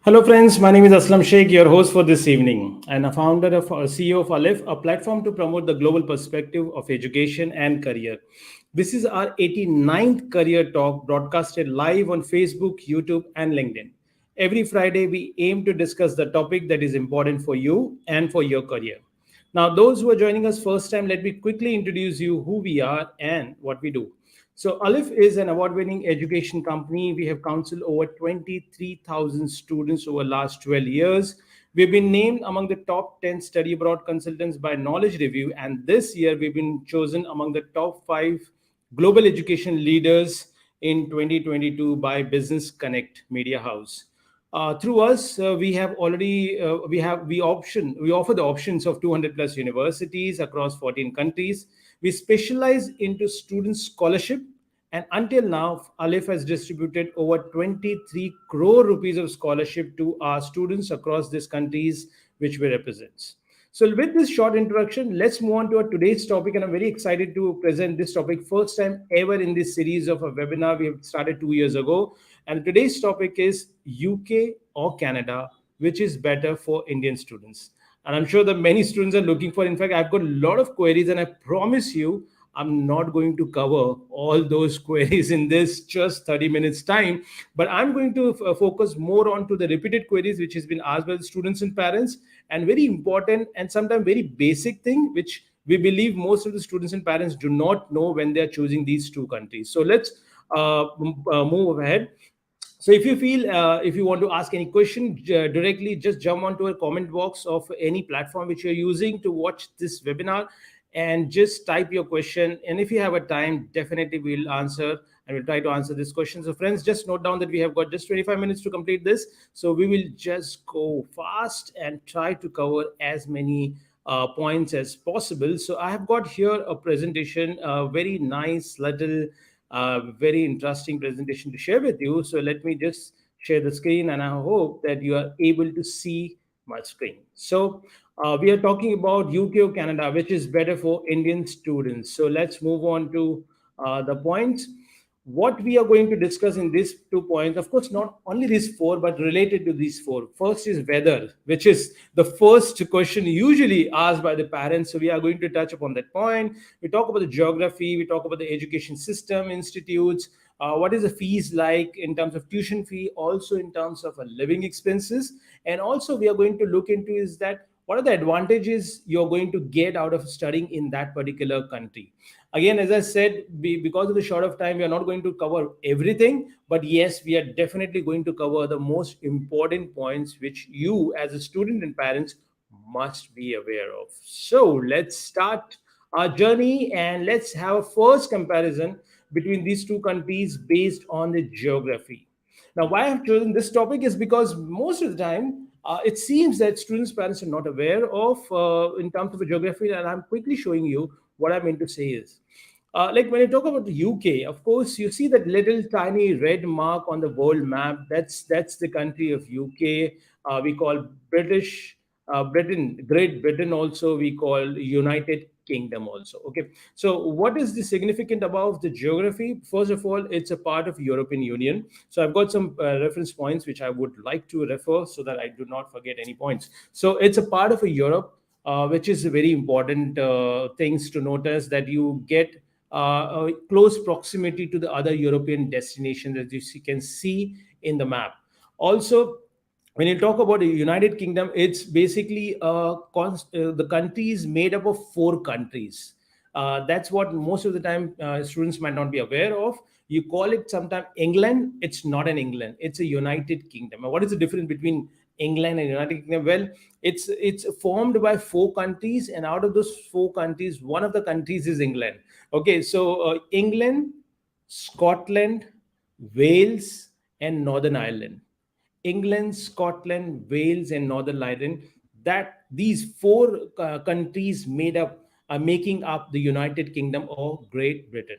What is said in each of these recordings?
Hello, friends. My name is Aslam Sheikh, your host for this evening, and a founder of CEO of Aleph, a platform to promote the global perspective of education and career. This is our 89th career talk broadcasted live on Facebook, YouTube, and LinkedIn. Every Friday, we aim to discuss the topic that is important for you and for your career. Now, those who are joining us first time, let me quickly introduce you who we are and what we do. So, Aleph is an award-winning education company. We have counseled over 23,000 students over the last 12 years. We've been named among the top 10 study abroad consultants by Knowledge Review, and this year we've been chosen among the top 5 global education leaders in 2022 by Business Connect Media House. Through us, we have already we offer the options of 200 plus universities across 14 countries. We specialize into student scholarship, and until now, Aleph has distributed over 23 crore rupees of scholarship to our students across these countries which we represent. So, with this short introduction, let's move on to our today's topic. And I'm very excited to present this topic first time ever in this series of a webinar we have started 2 years ago. And today's topic is UK or Canada, which is better for Indian students. And I'm sure that many students are looking for. In fact, I've got a lot of queries, and I promise you, I'm not going to cover all those queries in this just 30 minutes time, but I'm going to focus more on to the repeated queries which has been asked by the students and parents, and very important and sometimes very basic thing which we believe most of the students and parents do not know when they are choosing these two countries. So let's move ahead. So if you want to ask any question directly, just jump onto a comment box of any platform which you're using to watch this webinar, and just type your question. And if you have a time, definitely we'll answer, and we'll try to answer this question. So friends, just note down that we have got just 25 minutes to complete this. So we will just go fast and try to cover as many points as possible. So I have got here a presentation, a very nice little very interesting presentation to share with you. So let me just share the screen, and I hope that you are able to see my screen. So we are talking about UK or Canada, which is better for Indian students. So let's move on to the points. What we are going to discuss in these 2 points, of course, not only these four, but related to these four. First is weather, which is the first question usually asked by the parents. So we are going to touch upon that point. We talk about the geography, we talk about the education system, institutes, what is the fees like in terms of tuition fee, also in terms of living expenses. And also we are going to look into is that what are the advantages you're going to get out of studying in that particular country. Again, as I said, because of the short of time, we are not going to cover everything, but yes, we are definitely going to cover the most important points which you as a student and parents must be aware of. So let's start our journey, and let's have a first comparison between these two countries based on the geography. Now, why I've chosen this topic is because most of the time it seems that students' parents are not aware of in terms of the geography, and I'm quickly showing you what I mean to say is. Like when you talk about the UK, of course, you see that little tiny red mark on the world map. That's the country of UK. We call Britain, Great Britain. Also, we call United Kingdom. Also, okay. So, what is the significant about the geography? First of all, it's a part of European Union. So, I've got some reference points which I would like to refer so that I do not forget any points. So, it's a part of a Europe, which is very important things to notice that you get a close proximity to the other European destinations that can see in the map. Also, when you talk about the United Kingdom, it's basically the country is made up of four countries. That's what most of the time students might not be aware of. You call it sometimes England. It's not an England. It's a United Kingdom. And what is the difference between England and United Kingdom? Well, it's formed by four countries, and out of those four countries, one of the countries is England. Okay, so England, Scotland, Wales, and Northern Ireland. England, Scotland, Wales, and Northern Ireland. That these four countries made up are making up the United Kingdom or Great Britain.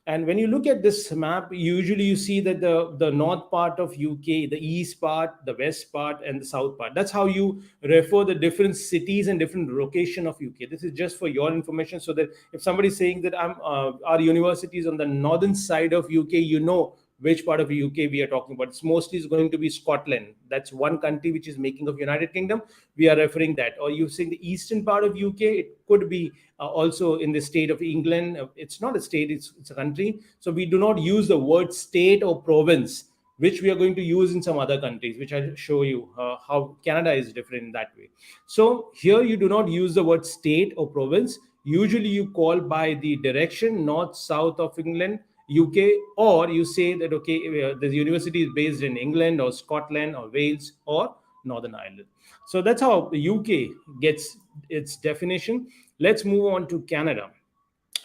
And when you look at this map, usually you see that the north part of UK, the east part, the west part, and the south part. That's how you refer the different cities and different location of UK. This is just for your information, so that if somebody is saying that our university is on the northern side of UK, you know which part of the UK we are talking about. It's mostly is going to be Scotland. That's one country which is making of United Kingdom. We are referring that. Or you saying the eastern part of UK, it could be also in the state of England. It's not a state, it's a country. So we do not use the word state or province, which we are going to use in some other countries, which I'll show you how Canada is different in that way. So here you do not use the word state or province. Usually you call by the direction north, south of England, UK, or you say that, okay, the university is based in England or Scotland or Wales or Northern Ireland. So that's how the UK gets its definition. Let's move on to Canada.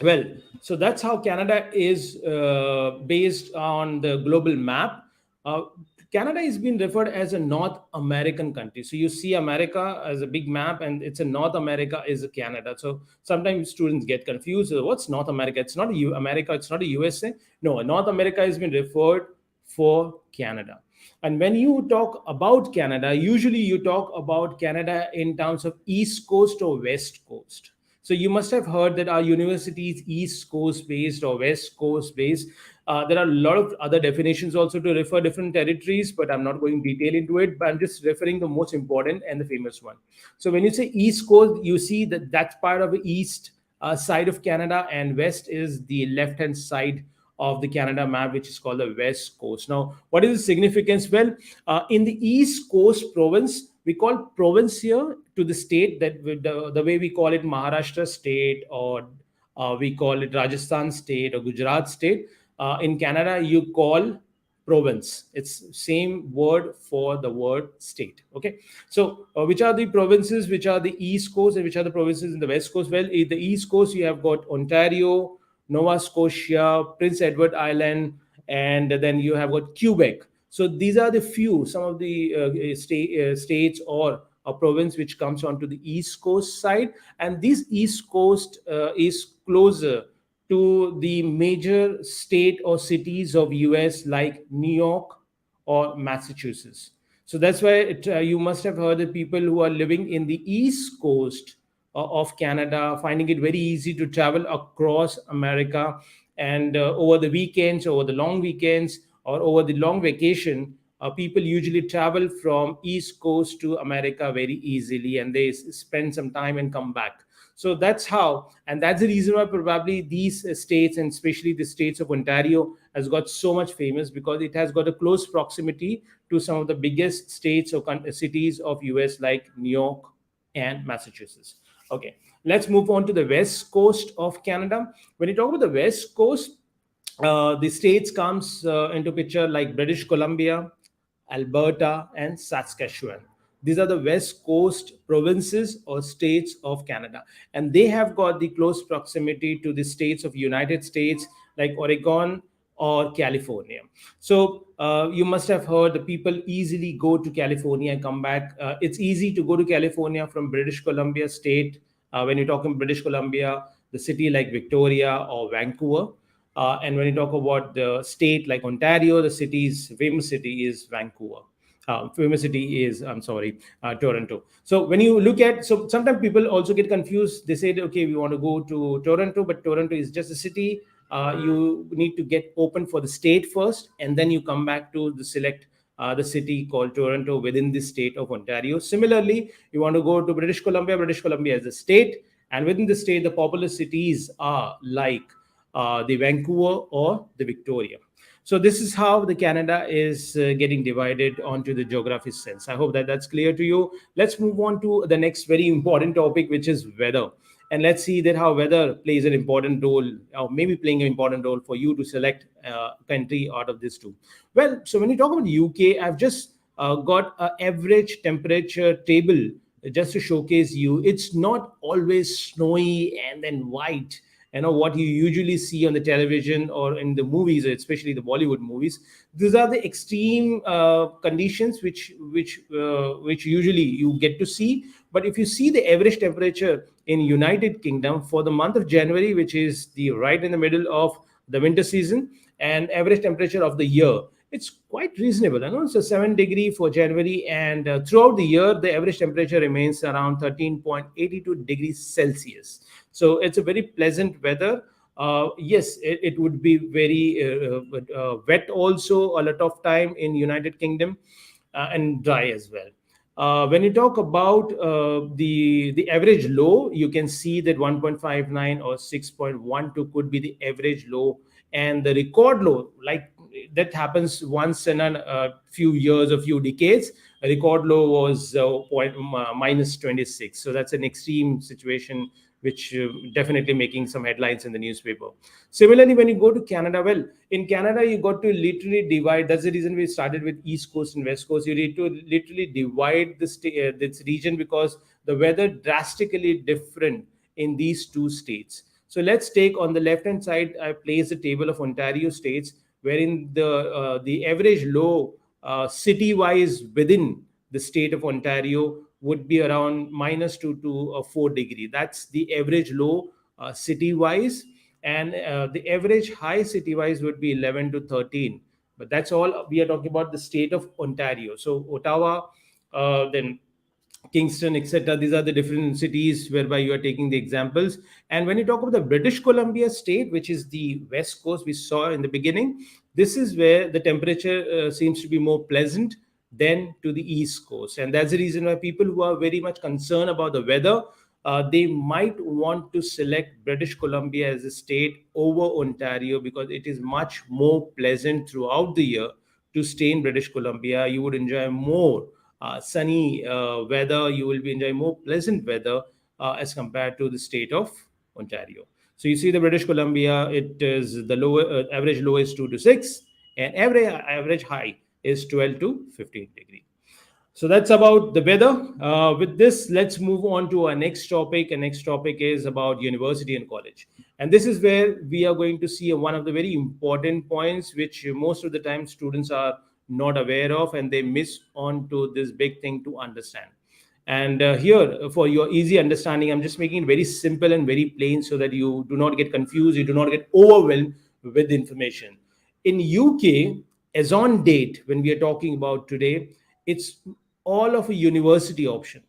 Well, so that's how Canada is based on the global map. Uh, Canada is being referred as a North American country. So you see America as a big map, and it's a North America is a Canada. So sometimes students get confused. What's North America? It's not America. It's not a USA. No, North America has been referred for Canada. And when you talk about Canada, usually you talk about Canada in terms of East Coast or West Coast. So you must have heard that our university is East Coast based or West Coast based. There are a lot of other definitions also to refer different territories, but I'm not going detail into it. But I'm just referring the most important and the famous one. So when you say East Coast, you see that that's part of the east side of Canada, and West is the left-hand side of the Canada map, which is called the West Coast. Now, what is the significance? Well, in the East Coast province, we call province here to the state that the way we call it Maharashtra state, or we call it Rajasthan state or Gujarat state. In Canada, you call province. It's same word for the word state. Okay, so which are the provinces which are the East Coast, and which are the provinces in the West Coast? Well, in the East Coast, you have got Ontario, Nova Scotia, Prince Edward Island, and then you have got Quebec. So these are the few, some of the states or a province which comes onto the East Coast side. And this East Coast is closer to the major state or cities of US like New York or Massachusetts. So that's why you must have heard that people who are living in the East Coast of Canada finding it very easy to travel across America, and over the weekends, over the long weekends, or over the long vacation, people usually travel from East Coast to America very easily, and they spend some time and come back. So that's how, and that's the reason why probably these states, and especially the states of Ontario, has got so much famous, because it has got a close proximity to some of the biggest states or cities of US like New York and Massachusetts. Okay, let's move on to the West Coast of Canada. When you talk about the West Coast, the states comes into picture like British Columbia, Alberta, and Saskatchewan. These are the West Coast provinces or states of Canada, and they have got the close proximity to the states of United States like Oregon or California. So you must have heard the people easily go to California and come back. It's easy to go to California from British Columbia state. When you talk in British Columbia, the city like Victoria or Vancouver. And when you talk about the state like Ontario, the city's famous city is Vancouver. Famous city is, I'm sorry, Toronto. So when you look at, so sometimes people also get confused. They say, okay, we want to go to Toronto, but Toronto is just a city. You need to get open for the state first, and then you come back to the select the city called Toronto within the state of Ontario. Similarly, you want to go to British Columbia. British Columbia is a state, and within the state, the popular cities are like the Vancouver or the Victoria. So this is how the Canada is getting divided onto the geography sense. I hope that that's clear to you. Let's move on to the next very important topic, which is weather. And let's see that how weather plays an important role, or maybe playing an important role for you to select country out of this two. Well, so when you talk about the UK, I've just got an average temperature table just to showcase you. It's not always snowy and then white, what you usually see on the television or in the movies, especially the Bollywood movies. These are the extreme conditions which usually you get to see. But if you see the average temperature in United Kingdom for the month of January, which is the right in the middle of the winter season, and average temperature of the year, it's quite reasonable. I know it's a 7 degree for January, and throughout the year, the average temperature remains around 13.82 degrees Celsius. So it's a very pleasant weather. Yes, it would be very wet also a lot of time in United Kingdom, and dry as well. When you talk about the average low, you can see that 1.59 or 6.12 could be the average low, and the record low, like that happens once in a few years or few decades. A record low was minus 26. So that's an extreme situation, which definitely making some headlines in the newspaper. Similarly, when you go to Canada, well, in Canada, you got to literally divide. That's the reason we started with East Coast and West Coast. You need to literally divide this region, because the weather drastically different in these two states. So let's take on the left hand side, I place the table of Ontario states, wherein the average low city wise within the state of Ontario would be around minus 2 to 4 degree. That's the average low city wise, and the average high city wise would be 11 to 13. But that's all we are talking about the state of Ontario. So Ottawa, then Kingston, etc. These are the different cities whereby you are taking the examples. And when you talk about the British Columbia state, which is the west coast we saw in the beginning, this is where the temperature seems to be more pleasant than to the east coast. And that's the reason why people who are very much concerned about the weather, they might want to select British Columbia as a state over Ontario, because it is much more pleasant throughout the year to stay in British Columbia. You would enjoy more sunny weather. You will be enjoying more pleasant weather as compared to the state of Ontario. So you see the British Columbia, it is the lower average low is 2 to 6, and average high is 12 to 15 degree. So that's about the weather. With this, let's move on to our next topic. And next topic is about university and college. And this is where we are going to see one of the very important points, which most of the time students are not aware of, and they miss on to this big thing to understand. And here, for your easy understanding, I'm just making it very simple and very plain, so that you do not get confused, you do not get overwhelmed with information. In UK, as on date, when we are talking about today, it's all of a university option.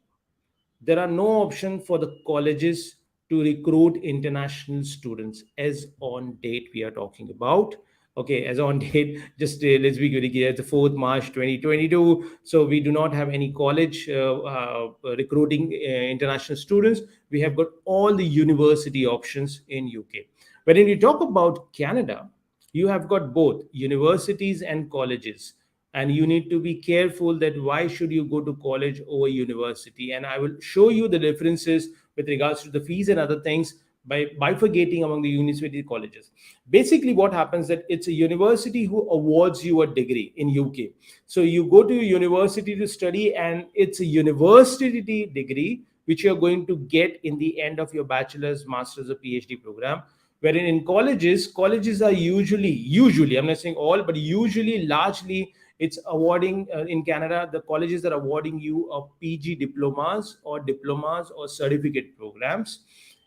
There are no option for the colleges to recruit international students as on date we are talking about. Okay, as on date, just let's be very clear, it's the 4th March 2022. So we do not have any college recruiting international students. We have got all the university options in UK. But when you talk about Canada, you have got both universities and colleges, and you need to be careful that why should you go to college over university. And I will show you the differences with regards to the fees and other things by bifurcating among the university colleges. Basically what happens that it's a university who awards you a degree in UK. So you go to a university to study, and it's a university degree which you're going to get in the end of your bachelor's, master's, or PhD program. Wherein in colleges are usually, I'm not saying all, but usually largely it's awarding in Canada, the colleges are awarding you a PG diplomas or certificate programs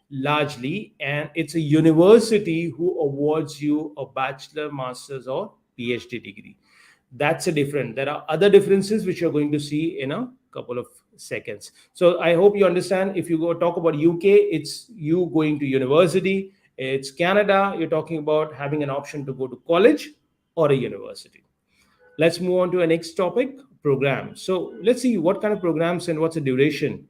largely, and it's a university who awards you a bachelor, master's, or PhD degree. That's a different. There are other differences which you're going to see in a couple of seconds. So I hope you understand. If you go talk about UK, it's you going to university. It's Canada, you're talking about having an option to go to college or a university. Let's move on to our next topic, programs. So let's see what kind of programs and what's the duration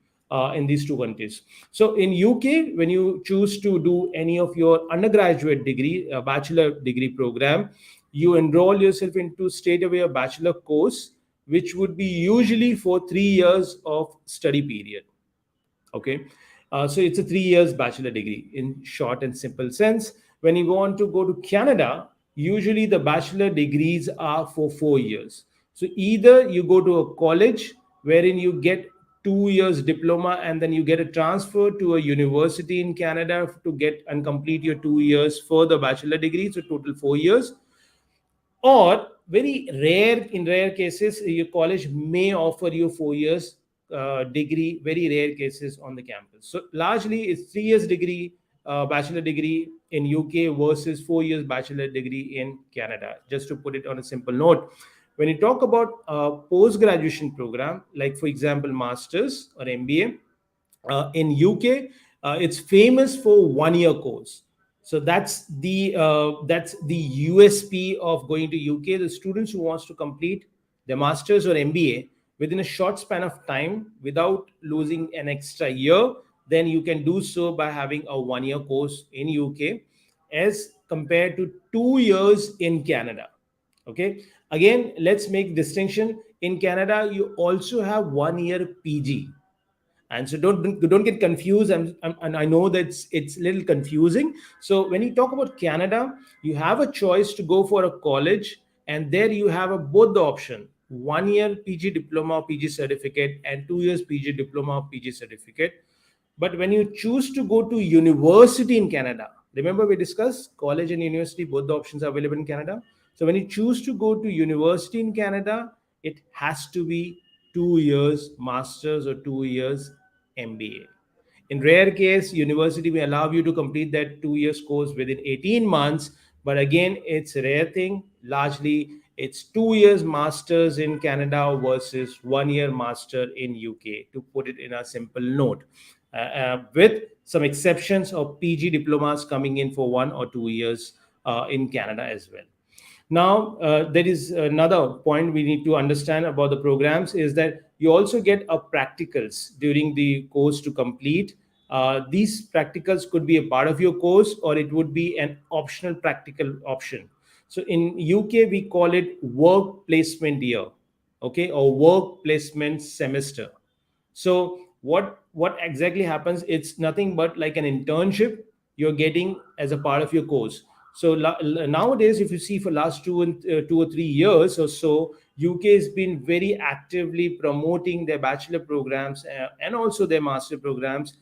in these two countries. So in UK, when you choose to do any of your undergraduate degree, bachelor degree program, you enroll yourself into straight away a bachelor course, which would be usually for 3 years of study period. Okay, so it's a 3 years bachelor degree in short and simple sense. When you want to go to Canada, usually the bachelor degrees are for 4 years. So either you go to a college wherein you get 2 years diploma, and then you get a transfer to a university in Canada to get and complete your 2 years for the bachelor degree, so total 4 years. Or very rare, in rare cases, your college may offer you 4 years degree, very rare cases on the campus. So largely it's 3 years degree, bachelor degree in UK versus 4 years bachelor degree in Canada, just to put it on a simple note. When you talk about post graduation program, like for example masters or MBA, in UK, it's famous for 1 year course. So that's the USP of going to UK. The students who wants to complete their masters or MBA within a short span of time without losing an extra year, then you can do so by having a 1 year course in UK as compared to 2 years in Canada. Okay. Again, let's make distinction. In Canada, you also have 1 year PG, and so don't get confused. And I know that it's a little confusing. So when you talk about Canada, you have a choice to go for a college, and there you have both the option: 1 year PG diploma or PG certificate, and 2 years PG diploma or PG certificate. But when you choose to go to university in Canada, remember we discussed college and university, both the options are available in Canada. So when you choose to go to university in Canada, it has to be 2 years masters or 2 years MBA. In rare case, university may allow you to complete that 2 years course within 18 months, but again, it's a rare thing. Largely, it's 2 years masters in Canada versus 1 year master in UK, to put it in a simple note, with some exceptions of PG diplomas coming in for 1 or 2 years in Canada as well. Now, there is another point we need to understand about the programs is that you also get a practicals during the course to complete. These practicals could be a part of your course, or it would be an optional practical option. So in UK, we call it work placement year, okay, or work placement semester. So what exactly happens? It's nothing but like an internship you're getting as a part of your course. So nowadays, if you see for last 2 or 3 years or so, UK has been very actively promoting their bachelor programs and also their master programs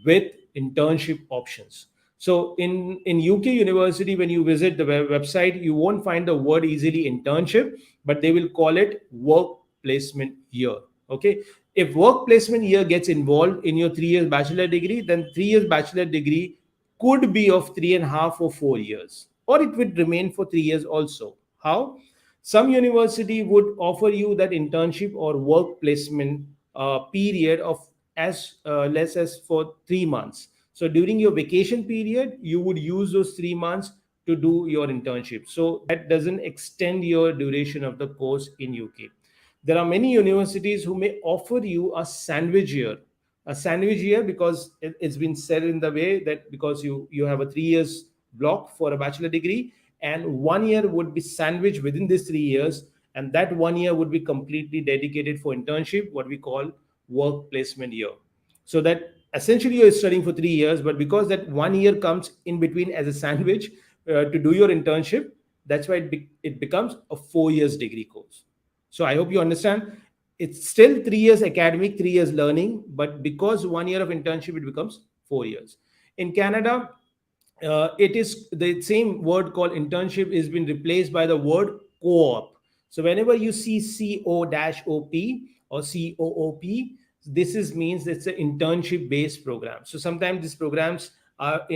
with internship options. So in UK university, when you visit the website, you won't find the word easily internship, but they will call it work placement year. Okay. If work placement year gets involved in your 3 years bachelor degree, then 3 years bachelor degree could be of 3.5 or 4 years, or it would remain for 3 years also. How? Some university would offer you that internship or work placement period of as less as for 3 months. So during your vacation period, you would use those 3 months to do your internship. So that doesn't extend your duration of the course in UK. There are many universities who may offer you a sandwich year, because it's been said in the way that because you have a 3 years block for a bachelor degree, and 1 year would be sandwiched within these 3 years, and that 1 year would be completely dedicated for internship, what we call work placement year. So that essentially you're studying for 3 years, but because that 1 year comes in between as a sandwich to do your internship, that's why it becomes a 4 years degree course. So I hope you understand. It's still 3 years academic, 3 years learning, but because 1 year of internship, it becomes 4 years. In Canada, it is the same word called internship is been replaced by the word co-op. So whenever you see COOP or COOP, this is means it's an internship based program. So sometimes these programs are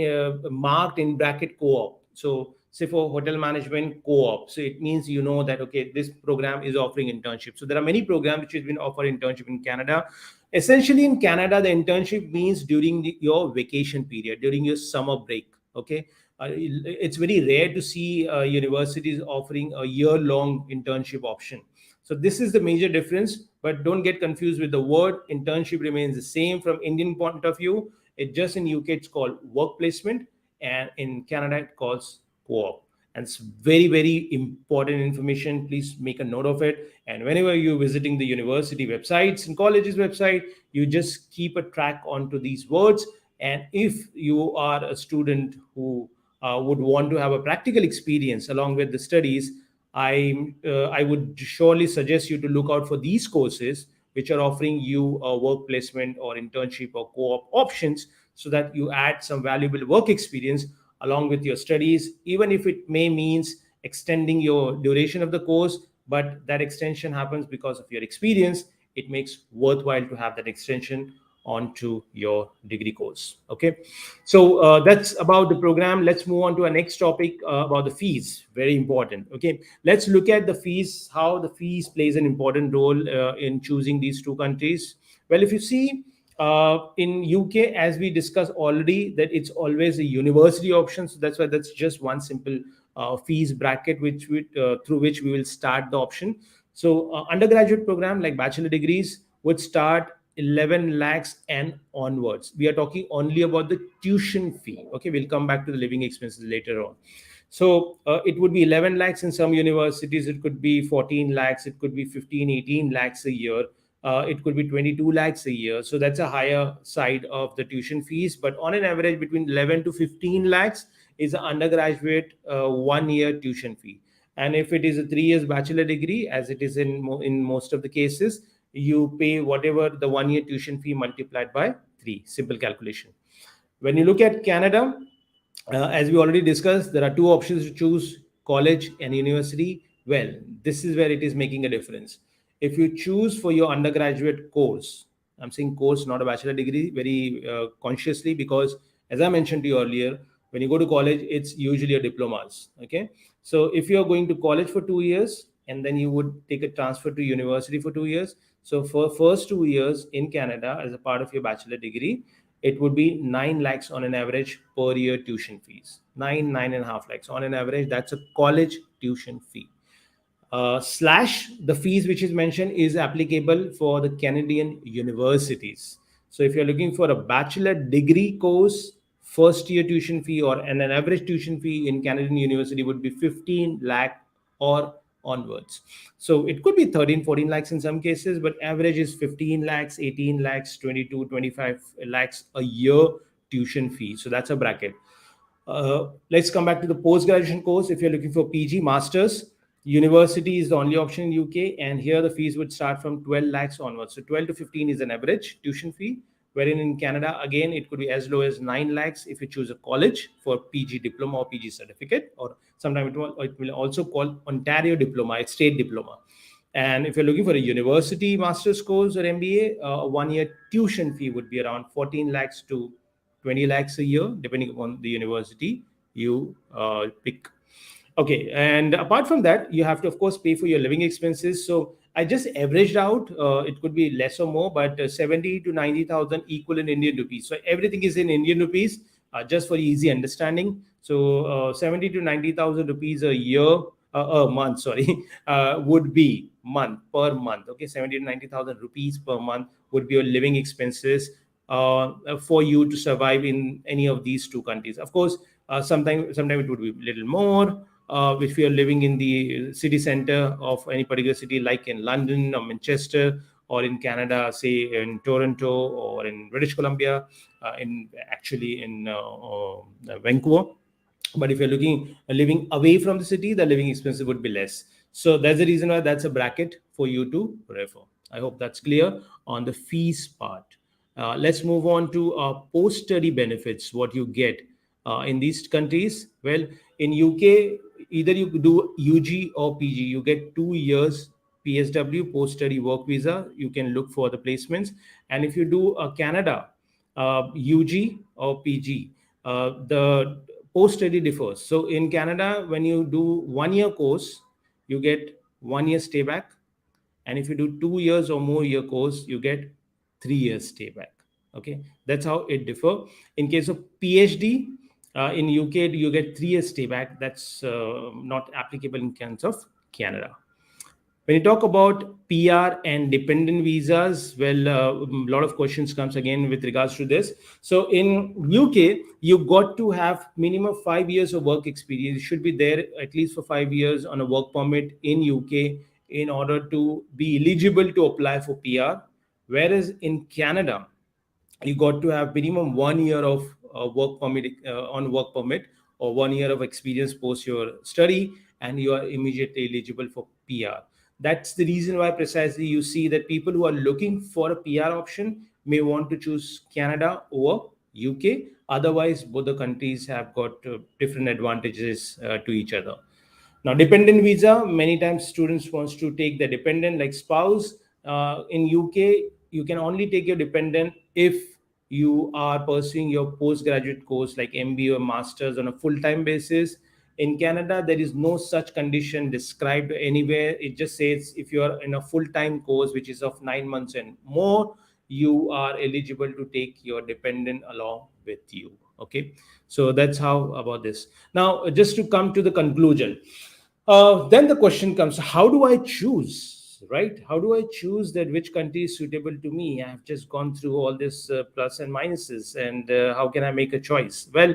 marked in bracket co-op. So say for hotel management co-op, so it means you know that okay, this program is offering internship. So there are many programs which has been offered internship in Canada. Essentially in Canada, the internship means during your vacation period, during your summer break. Okay. It's very rare to see universities offering a year long internship option. So this is the major difference, but don't get confused with the word. Internship remains the same from Indian point of view. It just in UK it's called work placement, and in Canada it calls co-op. And it's very very important information. Please make a note of it. And whenever you're visiting the university websites and colleges website, you just keep a track onto these words. And if you are a student who would want to have a practical experience along with the studies, I would surely suggest you to look out for these courses which are offering you a work placement or internship or co-op options, so that you add some valuable work experience along with your studies, even if it may means extending your duration of the course. But that extension happens because of your experience. It makes worthwhile to have that extension onto your degree course. Okay, so that's about the program. Let's move on to our next topic about the fees. Very important. Okay, let's look at the fees, how the fees plays an important role in choosing these two countries. Well, if you see, In UK, as we discussed already, that it's always a university option. So that's why that's just one simple fees bracket through which we will start the option. So undergraduate program like bachelor degrees would start 11 lakhs and onwards. We are talking only about the tuition fee. Okay, we'll come back to the living expenses later on. So it would be 11 lakhs in some universities, it could be 14 lakhs, it could be 15, 18 lakhs a year, it could be 22 lakhs a year. So that's a higher side of the tuition fees. But on an average, between 11 to 15 lakhs is an undergraduate 1 year tuition fee. And if it is a 3 years bachelor degree, as it is in most of the cases, you pay whatever the 1 year tuition fee multiplied by 3. Simple calculation. When you look at Canada, as we already discussed, there are two options to choose: college and university. Well, this is where it is making a difference. If you choose for your undergraduate course, I'm saying course, not a bachelor degree, very consciously, because as I mentioned to you earlier, when you go to college, it's usually a diplomas. Okay. So if you're going to college for 2 years and then you would take a transfer to university for 2 years. So for first 2 years in Canada, as a part of your bachelor degree, it would be 9 lakhs on an average per year tuition fees. 9.5 lakhs on an average. That's a college tuition fee. Slash the fees which is mentioned is applicable for the Canadian universities. So if you're looking for a bachelor degree course, first year tuition fee or an average tuition fee in Canadian university would be 15 lakh or onwards. So it could be 13, 14 lakhs in some cases, but average is 15 lakhs, 18 lakhs, 22, 25 lakhs a year tuition fee. So that's a bracket. Let's come back to the post graduation course. If you're looking for PG masters, university is the only option in UK, and here the fees would start from 12 lakhs onwards. So 12 to 15 is an average tuition fee, wherein in Canada, again, it could be as low as 9 lakhs if you choose a college for PG diploma or PG certificate, or sometimes it will also call Ontario diploma, it's state diploma. And if you're looking for a university master's course or MBA, a 1 year tuition fee would be around 14 lakhs to 20 lakhs a year, depending upon the university you pick. Okay, and apart from that, you have to, of course, pay for your living expenses. So I just averaged out. It could be less or more, but 70 to 90,000 equal in Indian rupees. So everything is in Indian rupees, just for easy understanding. So 70 to 90,000 rupees a year, a month, sorry, would be month per month. Okay, 70 to 90,000 rupees per month would be your living expenses for you to survive in any of these two countries. Of course, sometimes it would be a little more. If you are living in the city center of any particular city, like in London or Manchester, or in Canada, say in Toronto or in British Columbia, in Vancouver. But if you're living away from the city, the living expenses would be less. So that's the reason why that's a bracket for you to refer. I hope that's clear on the fees part. Let's move on to post-study benefits, what you get in these countries. Well, in UK, either you do UG or PG, you get 2 years PSW, post-study work visa. You can look for the placements. And if you do a Canada UG or PG, the post-study differs. So in Canada, when you do 1 year course, you get 1 year stay back. And if you do 2 years or more year course, you get 3 years stay back. Okay, that's how it differ. In case of PhD, in UK, you get 3 years stay back. That's not applicable in terms of Canada. When you talk about PR and dependent visas, well, a lot of questions comes again with regards to this. So in UK, you got to have minimum 5 years of work experience. You should be there at least for 5 years on a work permit in UK in order to be eligible to apply for PR. Whereas in Canada, you got to have minimum 1 year of work permit, or 1 year of experience post your study, and you are immediately eligible for PR. That's the reason why precisely you see that people who are looking for a PR option may want to choose Canada over UK. Otherwise, both the countries have got different advantages to each other. Now, dependent visa, many times students wants to take the dependent like spouse. In UK, you can only take your dependent if you are pursuing your postgraduate course like MBA or masters on a full-time basis. In Canada, there is no such condition described anywhere. It just says if you are in a full-time course, which is of 9 months and more, you are eligible to take your dependent along with you. Okay, so that's how about this. Now, just to come to the conclusion, then the question comes: how do I choose? Right? How do I choose that which country is suitable to me? I have just gone through all this plus and minuses, and how can I make a choice? Well,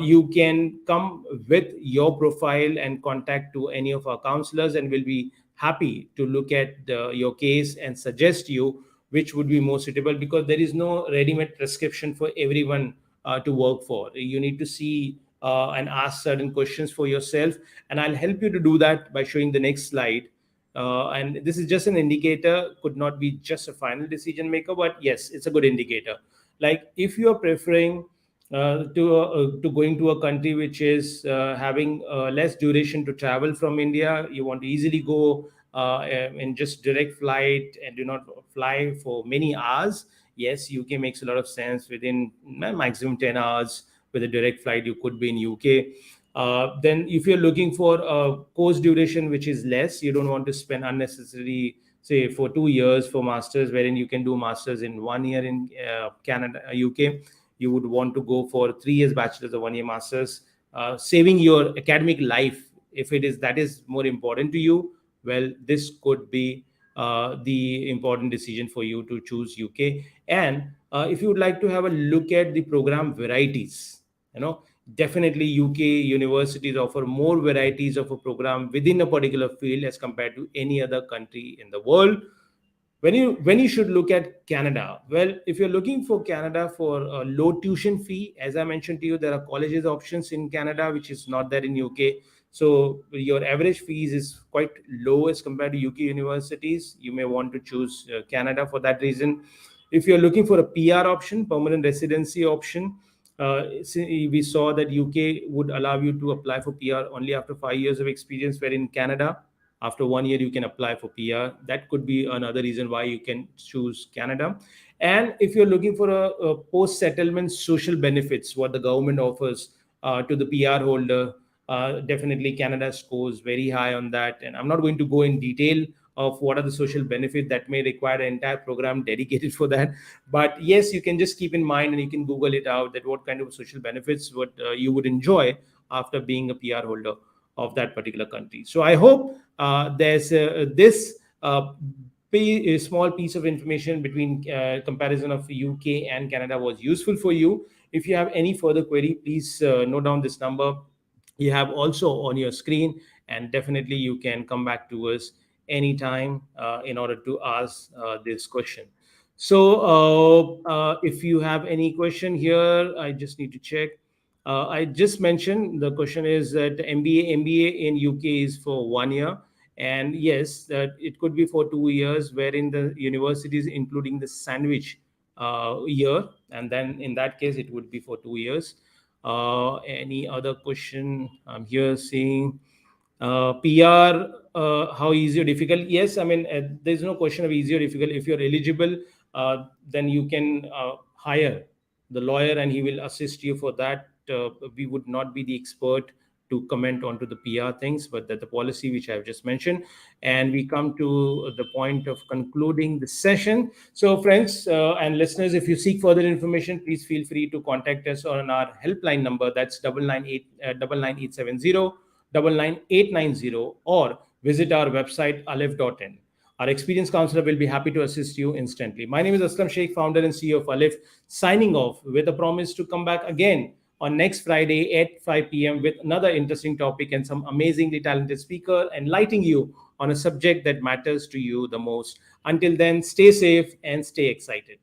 you can come with your profile and contact to any of our counselors, and we'll be happy to look at your case and suggest you which would be more suitable, because there is no ready-made prescription for everyone to work for. You need to see and ask certain questions for yourself, and I'll help you to do that by showing the next slide. And this is just an indicator, could not be just a final decision maker, but yes, it's a good indicator. Like if you are preferring to going to a country which is having less duration to travel from India, you want to easily go in just direct flight and do not fly for many hours. Yes, UK makes a lot of sense. Within maximum 10 hours with a direct flight, you could be in UK. Then if you're looking for a course duration which is less, you don't want to spend unnecessarily, say for 2 years for masters, wherein you can do masters in 1 year in Canada, UK. You would want to go for 3 years bachelor's or 1 year masters, saving your academic life. If it is that is more important to you, well, this could be the important decision for you to choose UK. And if you would like to have a look at the program varieties, definitely UK universities offer more varieties of a program within a particular field as compared to any other country in the world. When you should look at Canada, well, if you're looking for Canada for a low tuition fee, as I mentioned to you, there are colleges options in Canada which is not there in UK. So your average fees is quite low as compared to UK universities. You may want to choose Canada for that reason. If you're looking for a PR option, permanent residency option, we saw that UK would allow you to apply for PR only after 5 years of experience, where in Canada, after 1 year, you can apply for PR. That could be another reason why you can choose Canada. And if you're looking for a post-settlement social benefits, what the government offers to the PR holder, definitely Canada scores very high on that. And I'm not going to go in detail of what are the social benefits that may require an entire program dedicated for that. But yes, you can just keep in mind, and you can Google it out, that what kind of social benefits what you would enjoy after being a PR holder of that particular country. So I hope there's this a small piece of information between comparison of UK and Canada was useful for you. If you have any further query, please note down this number you have also on your screen, and definitely you can come back to us anytime in order to ask this question. So if you have any question here, I just need to check. I just mentioned the question is that MBA in UK is for 1 year, and yes, that it could be for 2 years, wherein the universities including the sandwich year, and then in that case it would be for 2 years. Any other question? I'm here seeing PR, how easy or difficult? Yes, I mean, there's no question of easy or difficult. If you're eligible, then you can hire the lawyer and he will assist you for that. We would not be the expert to comment onto the PR things, but that the policy which I've just mentioned. And we come to the point of concluding the session. So friends and listeners, if you seek further information, please feel free to contact us on our helpline number. That's 99870 99890, or visit our website alif.in. Our experienced counselor will be happy to assist you instantly. My name is Aslam Sheikh, founder and CEO of Alif, signing off with a promise to come back again on next Friday at 5 p.m. with another interesting topic and some amazingly talented speaker, enlightening you on a subject that matters to you the most. Until then, stay safe and stay excited.